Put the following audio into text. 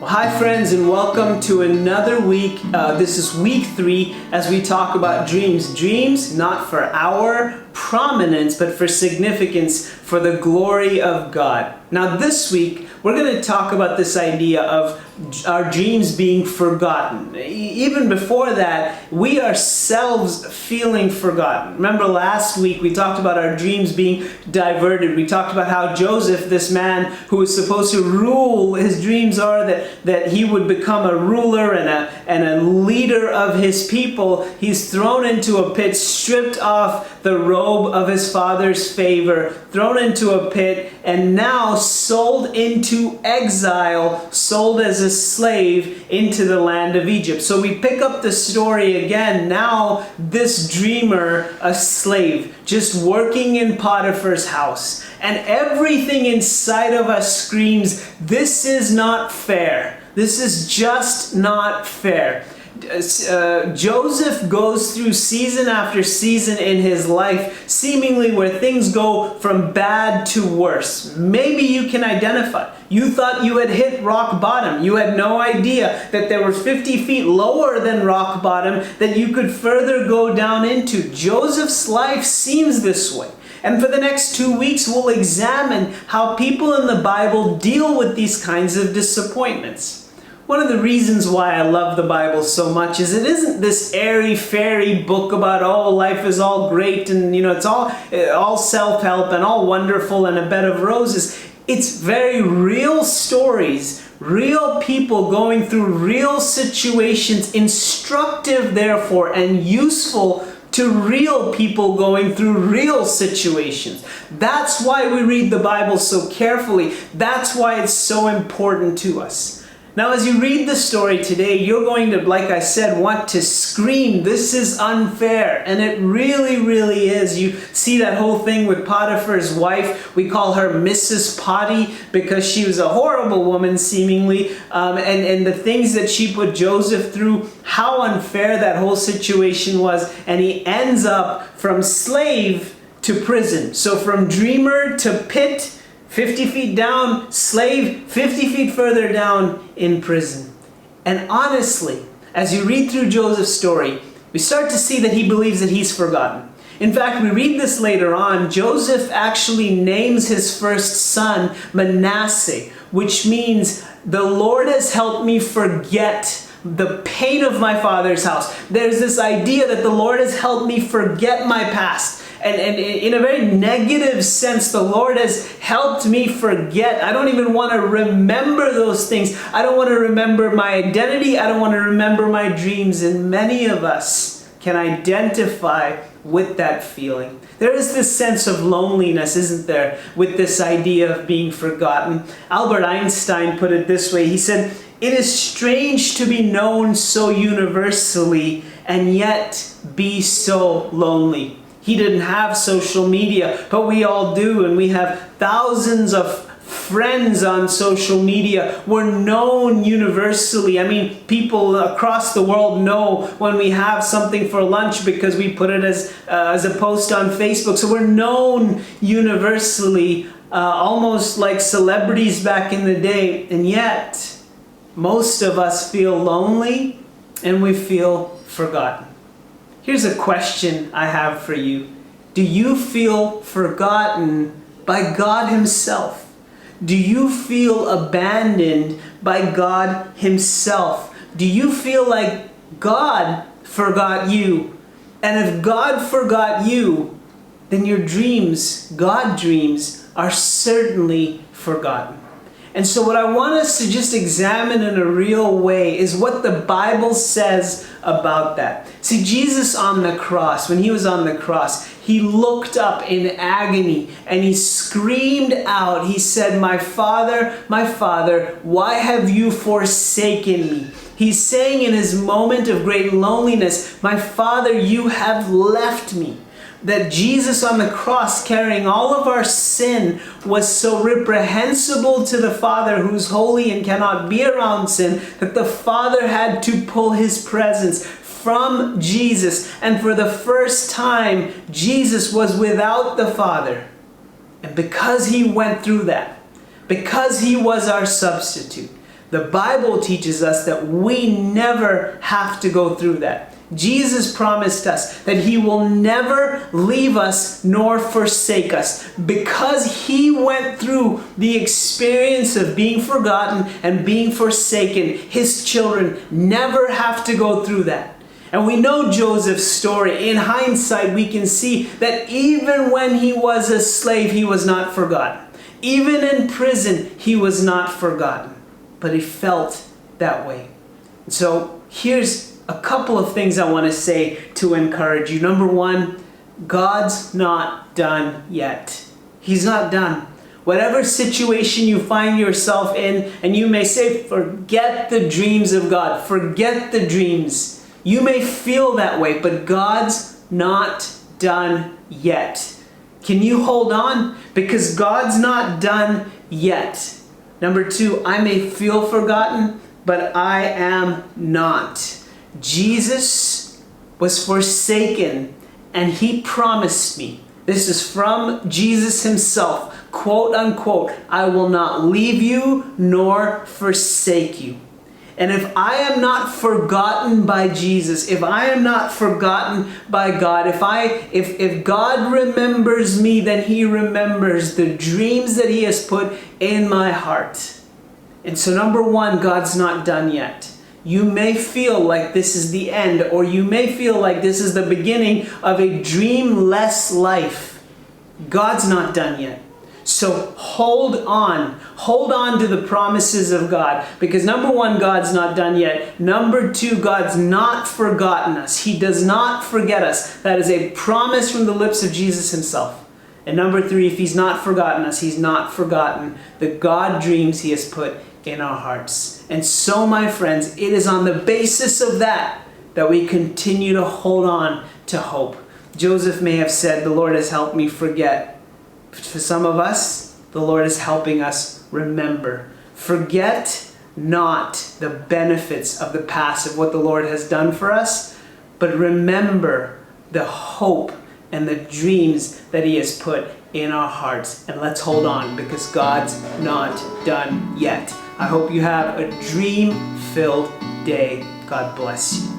Well, hi friends, and welcome to another week. This is week 3 as we talk about dreams. Dreams not for our prominence, but for significance, for the glory of God. Now this week, we're going to talk about this idea of our dreams being forgotten. Even before that, we ourselves feeling forgotten. Remember last week we talked about our dreams being diverted. We talked about how Joseph, this man who was supposed to rule, his dreams are that he would become a ruler and a leader of his people. He's thrown into a pit, stripped off the robe of his father's favor, thrown into a pit, and now sold into exile, sold as a slave into the land of Egypt. So we pick up the story again. Now this dreamer, a slave, just working in Potiphar's house. And everything inside of us screams, this is not fair. This is just not fair. Joseph goes through season after season in his life, seemingly where things go from bad to worse. Maybe you can identify. You thought you had hit rock bottom. You had no idea that there were 50 feet lower than rock bottom that you could further go down into. Joseph's life seems this way. And for the next 2 weeks, we'll examine how people in the Bible deal with these kinds of disappointments. One of the reasons why I love the Bible so much is it isn't this airy-fairy book about, oh, life is all great and, it's all self-help and all wonderful and a bed of roses. It's very real stories, real people going through real situations, instructive, therefore, and useful to real people going through real situations. That's why we read the Bible so carefully. That's why it's so important to us. Now, as you read the story today, you're going to, like I said, want to scream, this is unfair. And it really, really is. You see that whole thing with Potiphar's wife. We call her Mrs. Potty because she was a horrible woman, seemingly. And the things that she put Joseph through, how unfair that whole situation was. And he ends up from slave to prison. So from dreamer to pit, 50 feet down, slave, 50 feet further down in prison. And honestly, as you read through Joseph's story, we start to see that he believes that he's forgotten. In fact, we read this later on. Joseph actually names his first son Manasseh, which means the Lord has helped me forget the pain of my father's house. There's this idea that the Lord has helped me forget my past. And in a very negative sense, the Lord has helped me forget. I don't even want to remember those things. I don't want to remember my identity. I don't want to remember my dreams. And many of us can identify with that feeling. There is this sense of loneliness, isn't there, with this idea of being forgotten. Albert Einstein put it this way. He said, "It is strange to be known so universally and yet be so lonely." He didn't have social media, but we all do, and we have thousands of friends on social media. We're known universally. I mean, people across the world know when we have something for lunch because we put it as a post on Facebook. So we're known universally, almost like celebrities back in the day, and yet most of us feel lonely and we feel forgotten. Here's a question I have for you. Do you feel forgotten by God Himself? Do you feel abandoned by God Himself? Do you feel like God forgot you? And if God forgot you, then your dreams, God dreams, are certainly forgotten. And so what I want us to just examine in a real way is what the Bible says about that. See, Jesus on the cross, when He was on the cross, He looked up in agony and He screamed out. He said, my Father, why have you forsaken me?" He's saying in His moment of great loneliness, my Father, you have left me. That Jesus on the cross carrying all of our sin was so reprehensible to the Father who's holy and cannot be around sin that the Father had to pull His presence from Jesus. And for the first time, Jesus was without the Father. And because He went through that, because He was our substitute, The Bible teaches us that we never have to go through that. Jesus promised us that He will never leave us nor forsake us. Because He went through the experience of being forgotten and being forsaken, His children never have to go through that. And we know Joseph's story. In hindsight, we can see that even when he was a slave, he was not forgotten. Even in prison, he was not forgotten. But he felt that way. So here's a couple of things I want to say to encourage you. Number one, God's not done yet. He's not done. Whatever situation you find yourself in, and you may say, forget the dreams of God. Forget the dreams. You may feel that way, but God's not done yet. Can you hold on? Because God's not done yet. Number two, I may feel forgotten, but I am not. Jesus was forsaken, and He promised me, this is from Jesus Himself, quote unquote, I will not leave you nor forsake you. And if I am not forgotten by Jesus, if I am not forgotten by God, if God remembers me, then He remembers the dreams that He has put in my heart. And so number one, God's not done yet. You may feel like this is the end, or you may feel like this is the beginning of a dreamless life. God's not done yet. So hold on to the promises of God, because number one, God's not done yet. Number two, God's not forgotten us. He does not forget us. That is a promise from the lips of Jesus Himself. And number three, if He's not forgotten us, He's not forgotten the God dreams He has put in our hearts. And so, my friends, it is on the basis of that we continue to hold on to hope. Joseph may have said, the Lord has helped me forget. For some of us, the Lord is helping us remember. Forget not the benefits of the past, of what the Lord has done for us, but remember the hope and the dreams that He has put in our hearts. And let's hold on, because God's not done yet. I hope you have a dream-filled day. God bless you.